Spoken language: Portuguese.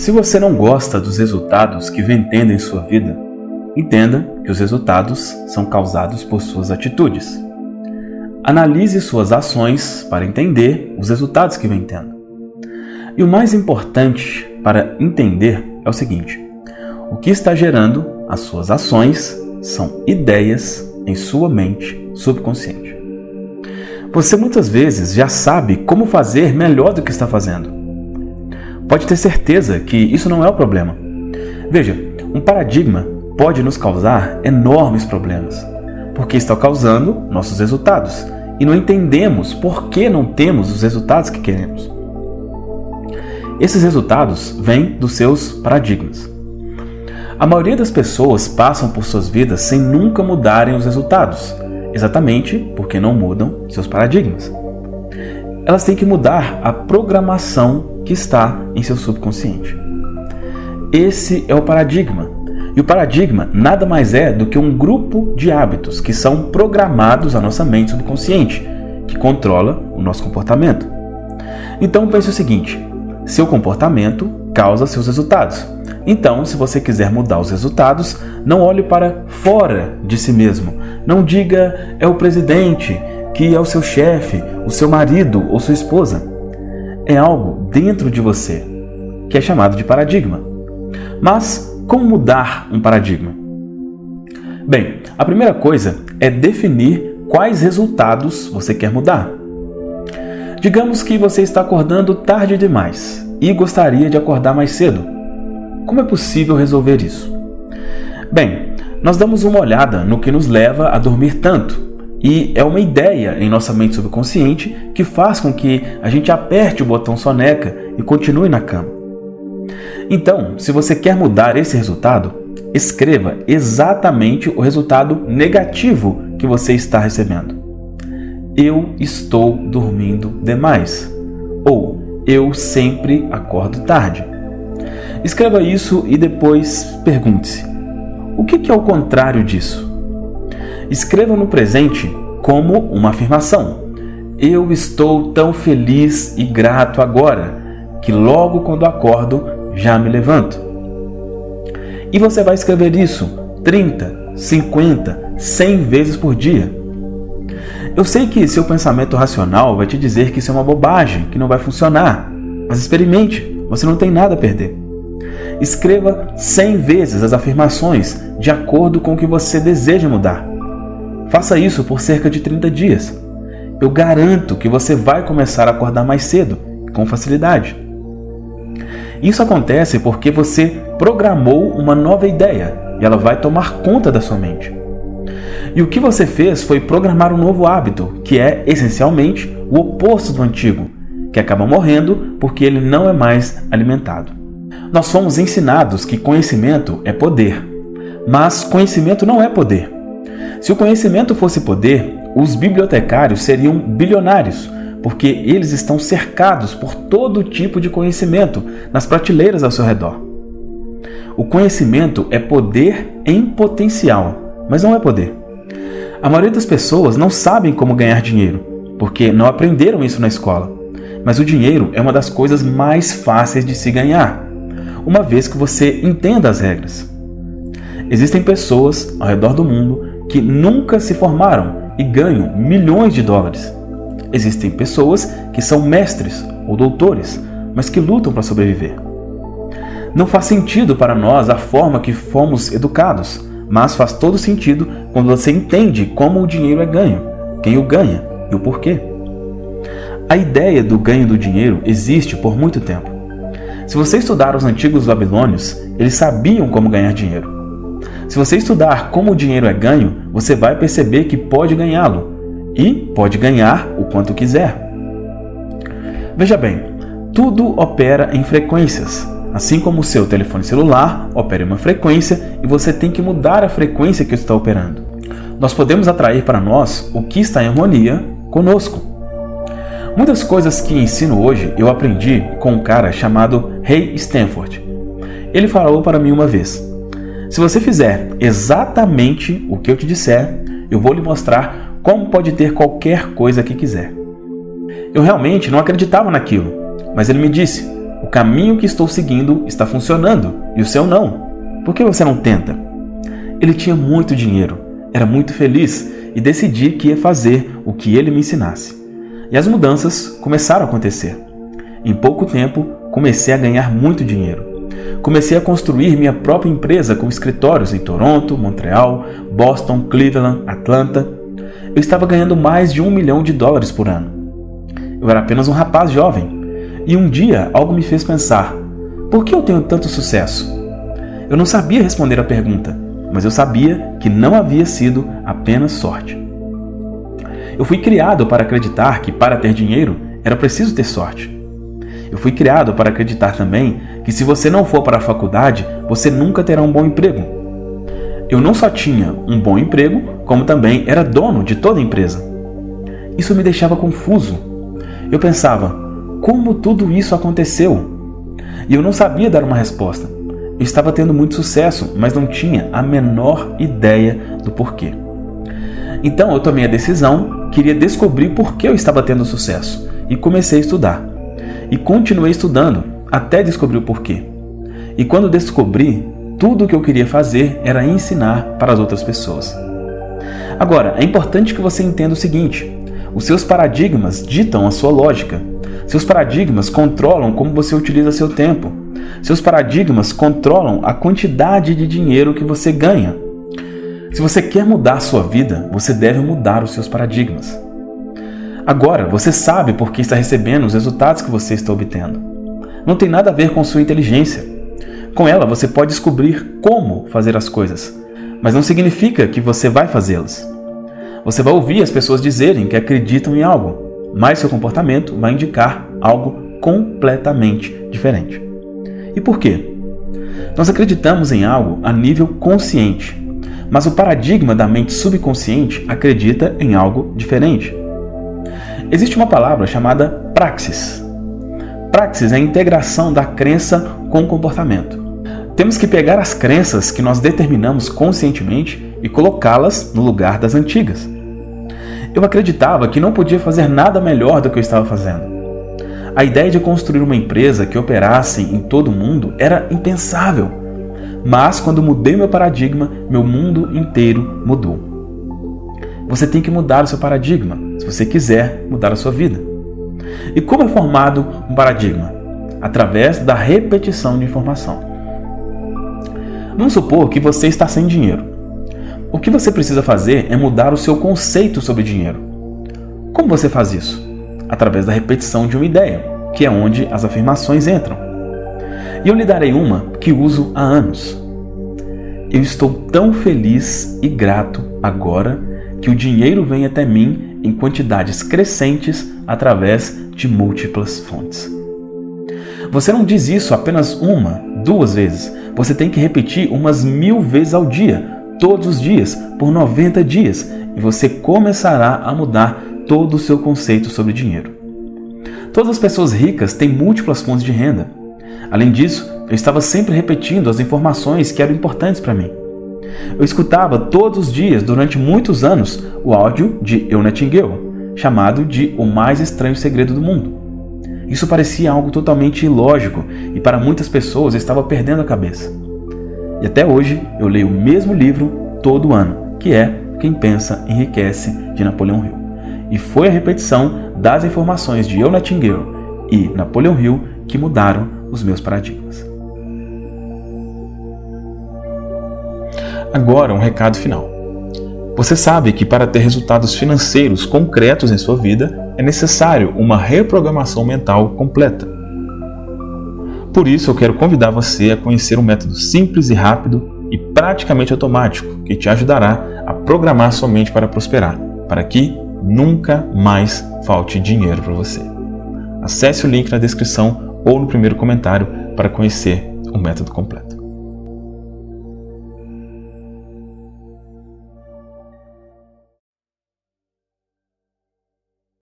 Se você não gosta dos resultados que vem tendo em sua vida, entenda que os resultados são causados por suas atitudes. Analise suas ações para entender os resultados que vem tendo. E o mais importante para entender é o seguinte: o que está gerando as suas ações são ideias em sua mente subconsciente. Você muitas vezes já sabe como fazer melhor do que está fazendo. Pode ter certeza que isso não é o problema. Veja, um paradigma pode nos causar enormes problemas, porque está causando nossos resultados e não entendemos por que não temos os resultados que queremos. Esses resultados vêm dos seus paradigmas. A maioria das pessoas passam por suas vidas sem nunca mudarem os resultados, exatamente porque não mudam seus paradigmas. Elas têm que mudar a programação que está em seu subconsciente. Esse é o paradigma. E o paradigma nada mais é do que um grupo de hábitos que são programados à nossa mente subconsciente, que controla o nosso comportamento. Então pense o seguinte: seu comportamento causa seus resultados. Então, se você quiser mudar os resultados, não olhe para fora de si mesmo. Não diga é o presidente, que é o seu chefe, o seu marido ou sua esposa. É algo dentro de você, que é chamado de paradigma. Mas como mudar um paradigma? Bem, a primeira coisa é definir quais resultados você quer mudar. Digamos que você está acordando tarde demais e gostaria de acordar mais cedo. Como é possível resolver isso? Bem, nós damos uma olhada no que nos leva a dormir tanto, e é uma ideia em nossa mente subconsciente que faz com que a gente aperte o botão soneca e continue na cama. Então, se você quer mudar esse resultado, escreva exatamente o resultado negativo que você está recebendo. Eu estou dormindo demais. Ou eu sempre acordo tarde. Escreva isso e depois pergunte-se: o que é o contrário disso? Escreva no presente como uma afirmação. Eu estou tão feliz e grato agora, que logo quando acordo já me levanto. E você vai escrever isso 30, 50, 100 vezes por dia. Eu sei que seu pensamento racional vai te dizer que isso é uma bobagem, que não vai funcionar. Mas experimente, você não tem nada a perder. Escreva 100 vezes as afirmações de acordo com o que você deseja mudar. Faça isso por cerca de 30 dias. Eu garanto que você vai começar a acordar mais cedo, com facilidade. Isso acontece porque você programou uma nova ideia e ela vai tomar conta da sua mente. E o que você fez foi programar um novo hábito, que é, essencialmente, o oposto do antigo, que acaba morrendo porque ele não é mais alimentado. Nós fomos ensinados que conhecimento é poder, mas conhecimento não é poder. Se o conhecimento fosse poder, os bibliotecários seriam bilionários, porque eles estão cercados por todo tipo de conhecimento nas prateleiras ao seu redor. O conhecimento é poder em potencial, mas não é poder. A maioria das pessoas não sabem como ganhar dinheiro, porque não aprenderam isso na escola. Mas o dinheiro é uma das coisas mais fáceis de se ganhar, uma vez que você entenda as regras. Existem pessoas ao redor do mundo que nunca se formaram e ganham milhões de dólares. Existem pessoas que são mestres ou doutores, mas que lutam para sobreviver. Não faz sentido para nós a forma que fomos educados, mas faz todo sentido quando você entende como o dinheiro é ganho, quem o ganha e o porquê. A ideia do ganho do dinheiro existe por muito tempo. Se você estudar os antigos babilônios, eles sabiam como ganhar dinheiro. Se você estudar como o dinheiro é ganho, você vai perceber que pode ganhá-lo e pode ganhar o quanto quiser. Veja bem, tudo opera em frequências. Assim como o seu telefone celular opera em uma frequência e você tem que mudar a frequência que está operando. Nós podemos atrair para nós o que está em harmonia conosco. Muitas coisas que ensino hoje eu aprendi com um cara chamado Ray Stanford. Ele falou para mim uma vez: se você fizer exatamente o que eu te disser, eu vou lhe mostrar como pode ter qualquer coisa que quiser. Eu realmente não acreditava naquilo, mas ele me disse: O caminho que estou seguindo está funcionando e o seu não. Por que você não tenta? Ele tinha muito dinheiro, era muito feliz e decidi que ia fazer o que ele me ensinasse. E as mudanças começaram a acontecer. Em pouco tempo, comecei a ganhar muito dinheiro. Comecei a construir minha própria empresa com escritórios em Toronto, Montreal, Boston, Cleveland, Atlanta. Eu estava ganhando mais de $1 milhão por ano. Eu era apenas um rapaz jovem. E um dia algo me fez pensar: por que eu tenho tanto sucesso? Eu não sabia responder a pergunta, mas eu sabia que não havia sido apenas sorte. Eu fui criado para acreditar que para ter dinheiro era preciso ter sorte. Eu fui criado para acreditar também que se você não for para a faculdade, você nunca terá um bom emprego. Eu não só tinha um bom emprego, como também era dono de toda a empresa. Isso me deixava confuso. Eu pensava: como tudo isso aconteceu? E eu não sabia dar uma resposta. Eu estava tendo muito sucesso, mas não tinha a menor ideia do porquê. Então eu tomei a decisão, queria descobrir por que eu estava tendo sucesso, e comecei a estudar. E continuei estudando, até descobrir o porquê. E quando descobri, tudo o que eu queria fazer era ensinar para as outras pessoas. Agora, é importante que você entenda o seguinte: os seus paradigmas ditam a sua lógica. Seus paradigmas controlam como você utiliza seu tempo. Seus paradigmas controlam a quantidade de dinheiro que você ganha. Se você quer mudar a sua vida, você deve mudar os seus paradigmas. Agora, você sabe por que está recebendo os resultados que você está obtendo. Não tem nada a ver com sua inteligência. Com ela, você pode descobrir como fazer as coisas, mas não significa que você vai fazê-las. Você vai ouvir as pessoas dizerem que acreditam em algo, mas seu comportamento vai indicar algo completamente diferente. E por quê? Nós acreditamos em algo a nível consciente, mas o paradigma da mente subconsciente acredita em algo diferente. Existe uma palavra chamada praxis. Praxis é a integração da crença com o comportamento. Temos que pegar as crenças que nós determinamos conscientemente e colocá-las no lugar das antigas. Eu acreditava que não podia fazer nada melhor do que eu estava fazendo. A ideia de construir uma empresa que operasse em todo o mundo era impensável. Mas quando mudei meu paradigma, meu mundo inteiro mudou. Você tem que mudar o seu paradigma, se você quiser mudar a sua vida. E como é formado um paradigma? Através da repetição de informação. Vamos supor que você está sem dinheiro. O que você precisa fazer é mudar o seu conceito sobre dinheiro. Como você faz isso? Através da repetição de uma ideia, que é onde as afirmações entram. E eu lhe darei uma que uso há anos. Eu estou tão feliz e grato agora que o dinheiro vem até mim em quantidades crescentes através de múltiplas fontes. Você não diz isso apenas uma, 2 vezes. Você tem que repetir umas 1000 vezes ao dia, todos os dias, por 90 dias, e você começará a mudar todo o seu conceito sobre dinheiro. Todas as pessoas ricas têm múltiplas fontes de renda. Além disso, eu estava sempre repetindo as informações que eram importantes para mim. Eu escutava todos os dias, durante muitos anos, o áudio de Earl Nightingale, chamado de O Mais Estranho Segredo do Mundo. Isso parecia algo totalmente ilógico e para muitas pessoas eu estava perdendo a cabeça. E até hoje eu leio o mesmo livro todo ano, que é Quem Pensa Enriquece, de Napoleão Hill. E foi a repetição das informações de Earl Nightingale e Napoleão Hill que mudaram os meus paradigmas. Agora um recado final. Você sabe que para ter resultados financeiros concretos em sua vida, é necessário uma reprogramação mental completa. Por isso eu quero convidar você a conhecer um método simples e rápido e praticamente automático que te ajudará a programar sua mente para prosperar, para que nunca mais falte dinheiro para você. Acesse o link na descrição ou no primeiro comentário para conhecer o método completo.